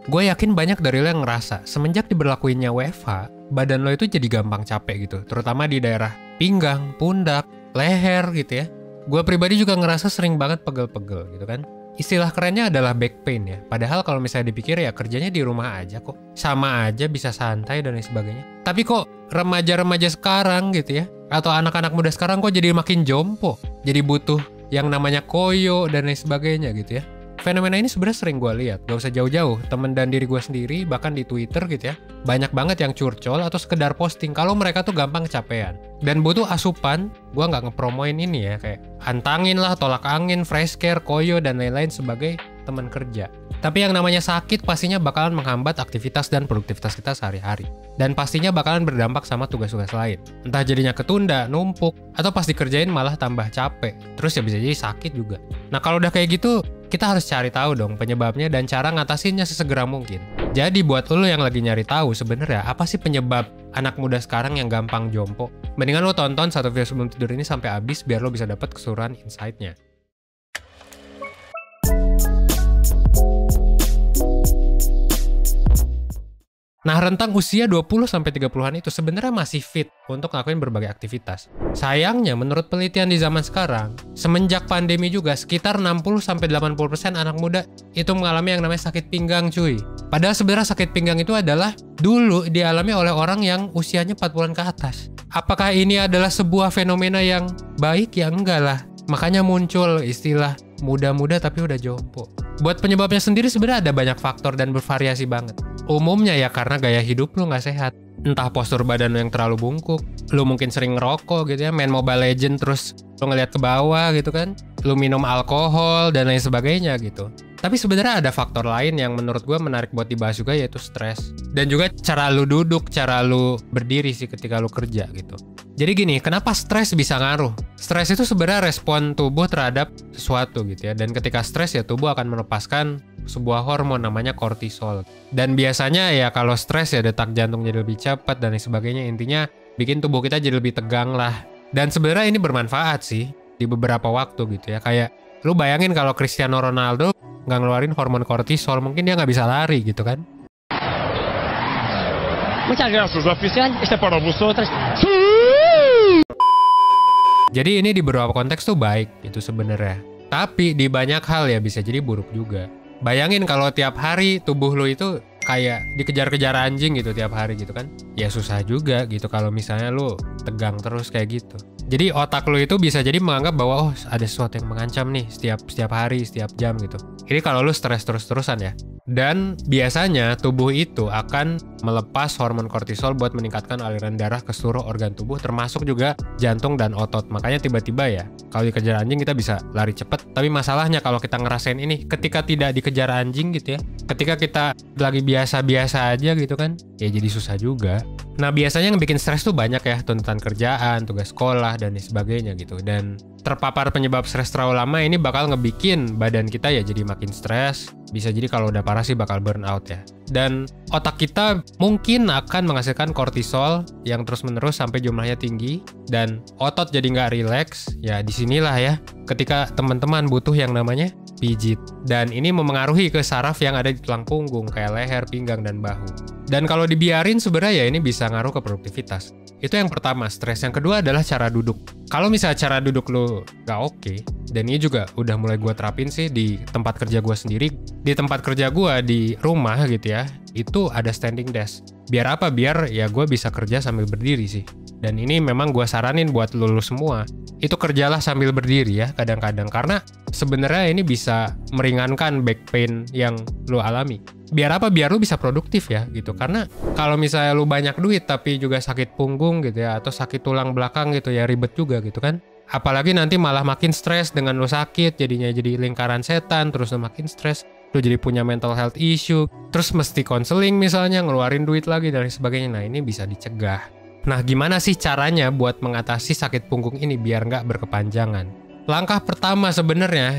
Gue yakin banyak dari lo yang ngerasa semenjak diberlakuinnya WFH, badan lo itu jadi gampang capek gitu, terutama di daerah pinggang, pundak, leher gitu ya. Gue pribadi juga ngerasa sering banget pegel-pegel gitu kan. Istilah kerennya adalah back pain ya. Padahal kalau misalnya dipikir ya kerjanya di rumah aja kok. Sama aja bisa santai dan lain sebagainya. Tapi kok remaja-remaja sekarang gitu ya, atau anak-anak muda sekarang kok jadi makin jompo. Jadi butuh yang namanya koyo dan lain sebagainya gitu ya. Fenomena ini sebenarnya sering gue lihat, gak usah jauh-jauh, temen dan diri gue sendiri, bahkan di Twitter gitu ya, banyak banget yang curcol atau sekedar posting kalau mereka tuh gampang kecapean. Dan butuh asupan, gue gak ngepromoin ini ya, kayak antangin lah, tolak angin, fresh care, koyo, dan lain-lain sebagai teman kerja. Tapi yang namanya sakit pastinya bakalan menghambat aktivitas dan produktivitas kita sehari-hari. Dan pastinya bakalan berdampak sama tugas-tugas lain. Entah jadinya ketunda, numpuk, atau pas dikerjain malah tambah capek. Terus ya bisa jadi sakit juga. Nah kalau udah kayak gitu, kita harus cari tahu dong penyebabnya dan cara ngatasinnya sesegera mungkin. Jadi buat lo yang lagi nyari tahu sebenarnya apa sih penyebab anak muda sekarang yang gampang jompo, mendingan lo tonton satu video sebelum tidur ini sampai habis biar lo bisa dapat keseluruhan insight-nya. Nah, rentang usia 20-30-an itu sebenarnya masih fit untuk ngelakuin berbagai aktivitas. Sayangnya, menurut penelitian di zaman sekarang, semenjak pandemi juga sekitar 60-80% anak muda itu mengalami yang namanya sakit pinggang, cuy. Padahal sebenarnya sakit pinggang itu adalah dulu dialami oleh orang yang usianya 40-an ke atas. Apakah ini adalah sebuah fenomena yang baik? Ya enggak lah. Makanya muncul istilah muda-muda tapi udah jompo. Buat penyebabnya sendiri sebenarnya ada banyak faktor dan bervariasi banget. Umumnya ya karena gaya hidup lu nggak sehat. Entah postur badan lu yang terlalu bungkuk, lu mungkin sering ngerokok gitu ya, main Mobile Legends terus lu ngeliat ke bawah gitu kan, lu minum alkohol dan lain sebagainya gitu. Tapi sebenarnya ada faktor lain yang menurut gue menarik buat dibahas juga, yaitu stres. Dan juga cara lu duduk, cara lu berdiri sih ketika lu kerja gitu. Jadi gini, kenapa stres bisa ngaruh? Stres itu sebenarnya respon tubuh terhadap sesuatu gitu ya. Dan ketika stres ya tubuh akan melepaskan sebuah hormon namanya kortisol. Dan biasanya ya kalau stres ya detak jantung jadi lebih cepat dan lain sebagainya. Intinya bikin tubuh kita jadi lebih tegang lah. Dan sebenarnya ini bermanfaat sih di beberapa waktu gitu ya. Kayak lu bayangin kalau Cristiano Ronaldo nggak ngeluarin hormon kortisol, mungkin dia nggak bisa lari gitu kan. Muchas gracias, oficial. Este para vosotros. Jadi ini di beberapa konteks tuh baik itu sebenarnya. Tapi di banyak hal ya bisa jadi buruk juga. Bayangin kalau tiap hari tubuh lu itu kayak dikejar-kejar anjing gitu tiap hari gitu kan. Ya susah juga gitu kalau misalnya lu tegang terus kayak gitu. Jadi otak lu itu bisa jadi menganggap bahwa oh ada sesuatu yang mengancam nih setiap hari, setiap jam gitu. Ini kalau lu stres terus-terusan ya. Dan biasanya tubuh itu akan melepas hormon kortisol buat meningkatkan aliran darah ke seluruh organ tubuh termasuk juga jantung dan otot. Makanya tiba-tiba ya kalau dikejar anjing kita bisa lari cepat. Tapi masalahnya kalau kita ngerasain ini ketika tidak dikejar anjing gitu ya, ketika kita lagi biasa-biasa aja gitu kan, ya jadi susah juga. Nah biasanya yang bikin stres tuh banyak ya, tuntutan kerjaan, tugas sekolah dan sebagainya gitu. Dan terpapar penyebab stres terlalu lama ini bakal ngebikin badan kita ya jadi makin stres. Bisa jadi kalau udah parah sih bakal burn out ya. Dan otak kita mungkin akan menghasilkan kortisol yang terus-menerus sampai jumlahnya tinggi. Dan otot jadi nggak rileks. Ya disinilah ya ketika teman-teman butuh yang namanya pijit. Dan ini memengaruhi ke saraf yang ada di tulang punggung kayak leher, pinggang, dan bahu. Dan kalau dibiarin sebenarnya ya ini bisa ngaruh ke produktivitas. Itu yang pertama, stres. Yang kedua adalah cara duduk. Kalau misalnya cara duduk lo gak oke, dan ini juga udah mulai gue terapin sih di tempat kerja gue sendiri. Di tempat kerja gue di rumah gitu ya, itu ada standing desk. Biar apa? Biar ya gue bisa kerja sambil berdiri sih. Dan ini memang gue saranin buat lo semua. Itu kerjalah sambil berdiri ya kadang-kadang. Karena sebenarnya ini bisa meringankan back pain yang lo alami. Biar apa? Biar lu bisa produktif ya gitu. Karena kalau misalnya lu banyak duit tapi juga sakit punggung gitu ya, atau sakit tulang belakang gitu ya, ribet juga gitu kan. Apalagi nanti malah makin stres dengan lu sakit, jadinya jadi lingkaran setan, terus lu makin stres, lu jadi punya mental health issue, terus mesti konseling misalnya, ngeluarin duit lagi dan sebagainya. Nah ini bisa dicegah. Nah gimana sih caranya buat mengatasi sakit punggung ini biar nggak berkepanjangan? Langkah pertama sebenarnya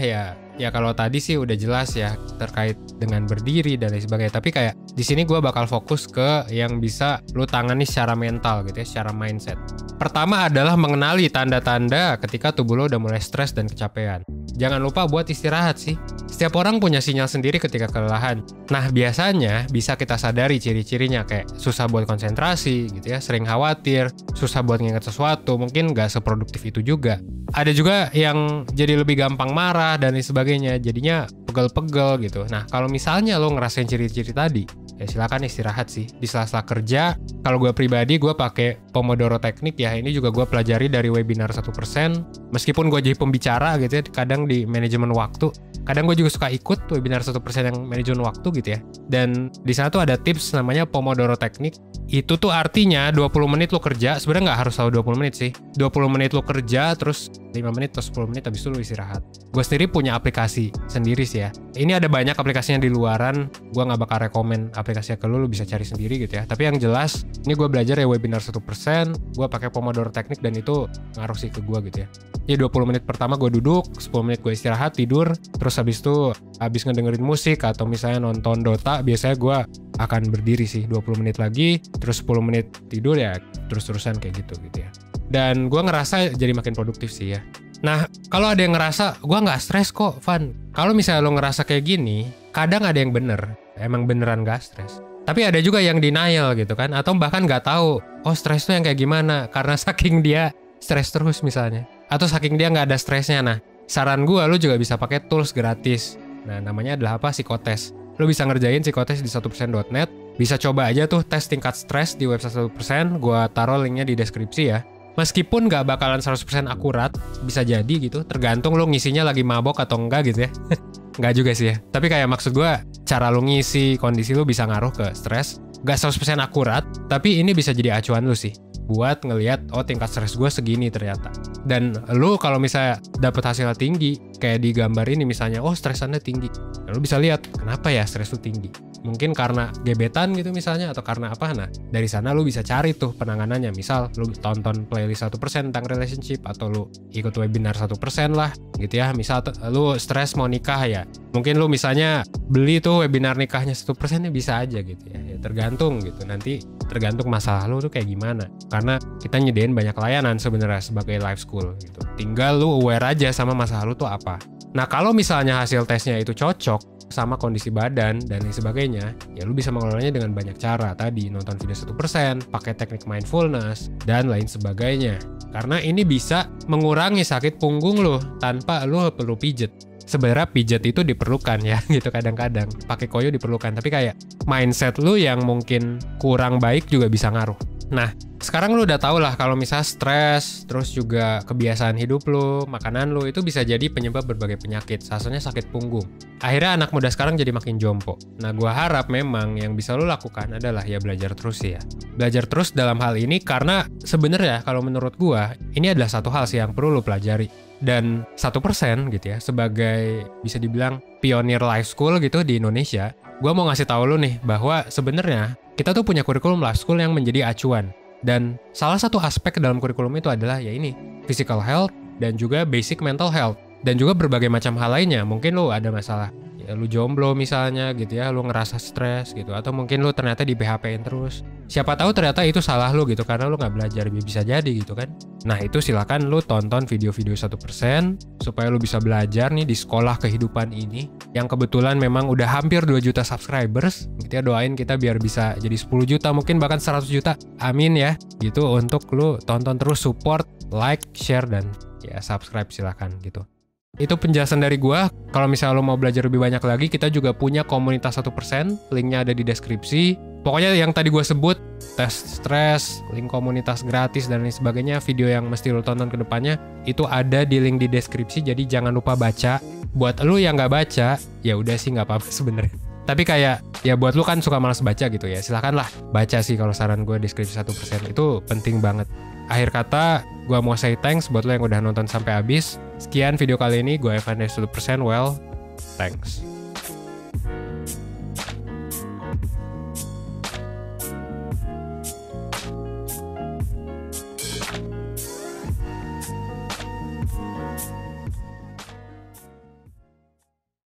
ya kalau tadi sih udah jelas ya terkait dengan berdiri dan lain sebagainya. Tapi kayak di sini gue bakal fokus ke yang bisa lu tangani secara mental gitu ya, secara mindset. Pertama adalah mengenali tanda-tanda ketika tubuh lo udah mulai stres dan kecapean. jangan lupa buat istirahat sih. Setiap orang punya sinyal sendiri ketika kelelahan. Nah, biasanya bisa kita sadari ciri-cirinya kayak susah buat konsentrasi gitu ya, sering khawatir, susah buat nginget sesuatu, mungkin nggak seproduktif itu juga. Ada juga yang jadi lebih gampang marah dan lain sebagainya, jadinya pegel-pegel gitu. Nah, kalau misalnya lo ngerasain ciri-ciri tadi, ya silakan istirahat sih. Di sela-sela kerja, kalau gue pribadi gue pakai Pomodoro Teknik ya. Ini juga gue pelajari dari webinar 1%. Meskipun gue jadi pembicara gitu ya, kadang di manajemen waktu. Kadang gue juga suka ikut webinar 1% yang manajemen waktu gitu ya. Dan di sana tuh ada tips namanya Pomodoro Teknik. Itu tuh artinya 20 menit lo kerja, sebenarnya nggak harus selalu 20 menit sih. 20 menit lo kerja, terus 5 menit atau 10 menit habis itu lo istirahat. Gue sendiri punya aplikasi sendiri sih ya. Ini ada banyak aplikasinya di luaran, gue nggak bakal rekomen aplikasinya ke lo bisa cari sendiri gitu ya. Tapi yang jelas, ini gue belajar ya webinar 1%, gue pakai Pomodoro Teknik dan itu ngaruh sih ke gue gitu ya. Jadi 20 menit pertama gue duduk, 10 menit gue istirahat, tidur, terus habis itu habis ngedengerin musik atau misalnya nonton Dota, biasanya gue akan berdiri sih 20 menit lagi, terus 10 menit tidur ya, terus-terusan kayak gitu ya. Dan gue ngerasa jadi makin produktif sih ya. Nah, kalau ada yang ngerasa gue nggak stres kok, Van. Kalau misalnya lo ngerasa kayak gini, kadang ada yang bener, emang beneran nggak stres. Tapi ada juga yang denial gitu kan, atau bahkan nggak tahu, oh stres tuh yang kayak gimana, karena saking dia stres terus misalnya. Atau saking dia nggak ada stresnya. Nah, saran gue lo juga bisa pakai tools gratis. Nah, namanya adalah apa? Psikotes. Lo bisa ngerjain psikotes di 1%.net. Bisa coba aja tuh tes tingkat stres di website 1%. Gue taruh linknya di deskripsi ya. Meskipun nggak bakalan 100% akurat, bisa jadi gitu. Tergantung lo ngisinya lagi mabok atau enggak gitu ya. Nggak juga sih ya. Tapi kayak maksud gue, cara lo ngisi, kondisi lo bisa ngaruh ke stres. Nggak 100% akurat, tapi ini bisa jadi acuan lo sih. Buat ngelihat, oh tingkat stres gue segini ternyata. Dan lu kalau misalnya dapet hasilnya tinggi, kayak di gambar ini misalnya, oh stres Anda tinggi. Lu bisa lihat, kenapa ya stres lu tinggi? Mungkin karena gebetan gitu misalnya, atau karena apa? Nah, dari sana lu bisa cari tuh penanganannya. Misal, lu tonton playlist 1% tentang relationship, atau lu ikut webinar 1% lah, gitu ya. Misal, lu stres mau nikah ya. Mungkin lu misalnya beli tuh webinar nikahnya 1% ya bisa aja gitu ya. Ya tergantung gitu, nanti tergantung masalah lu tuh kayak gimana. Karena kita nyediain banyak layanan sebenarnya sebagai life school gitu. Tinggal lu aware aja sama masalah lu tuh apa. Nah, kalau misalnya hasil tesnya itu cocok sama kondisi badan dan lain sebagainya, ya lu bisa mengelolanya dengan banyak cara. Tadi nonton video 1%, pakai teknik mindfulness, dan lain sebagainya. Karena ini bisa mengurangi sakit punggung lu tanpa lu perlu pijet. Sebenarnya pijat itu diperlukan ya gitu kadang-kadang. Pakai koyo diperlukan, tapi kayak mindset lu yang mungkin kurang baik juga bisa ngaruh. Nah, sekarang lu udah tau lah kalau misalnya stres, terus juga kebiasaan hidup lu, makanan lu, itu bisa jadi penyebab berbagai penyakit, salah satunya sakit punggung. Akhirnya anak muda sekarang jadi makin jompo. Nah, gua harap memang yang bisa lu lakukan adalah ya belajar terus sih ya. Belajar terus dalam hal ini karena sebenarnya kalau menurut gua, ini adalah satu hal sih yang perlu lu pelajari. Dan 1% gitu ya, sebagai bisa dibilang pionir life school gitu di Indonesia, gua mau ngasih tahu lu nih bahwa sebenarnya kita tuh punya kurikulum life school yang menjadi acuan. Dan salah satu aspek dalam kurikulum itu adalah ya ini, physical health dan juga basic mental health. Dan juga berbagai macam hal lainnya. Mungkin lu ada masalah, ya lu jomblo misalnya gitu ya, lu ngerasa stres gitu. Atau mungkin lu ternyata di PHP-in terus. Siapa tahu ternyata itu salah lu gitu, karena lu nggak belajar, bisa jadi gitu kan. Nah itu silakan lu tonton video-video 1% supaya lu bisa belajar nih di sekolah kehidupan ini. Yang kebetulan memang udah hampir 2 juta subscribers. Gitu ya, doain kita biar bisa jadi 10 juta, mungkin bahkan 100 juta. Amin ya. Gitu untuk lu tonton terus, support, like, share, dan ya subscribe silakan gitu. Itu penjelasan dari gua. Kalau misalnya lo mau belajar lebih banyak lagi, kita juga punya komunitas 1%, linknya ada di deskripsi. Pokoknya yang tadi gua sebut, tes stres, link komunitas gratis dan lain sebagainya, video yang mesti lo tonton ke depannya, itu ada di link di deskripsi, jadi jangan lupa baca. Buat lo yang nggak baca, ya udah sih nggak apa-apa sebenarnya. Tapi kayak, ya buat lo kan suka malas baca gitu ya, silakan lah baca sih kalau saran gue deskripsi 1%, itu penting banget. Akhir kata, gue mau say thanks buat lo yang udah nonton sampai habis. Sekian video kali ini, gue Evan dari 1%, well, thanks.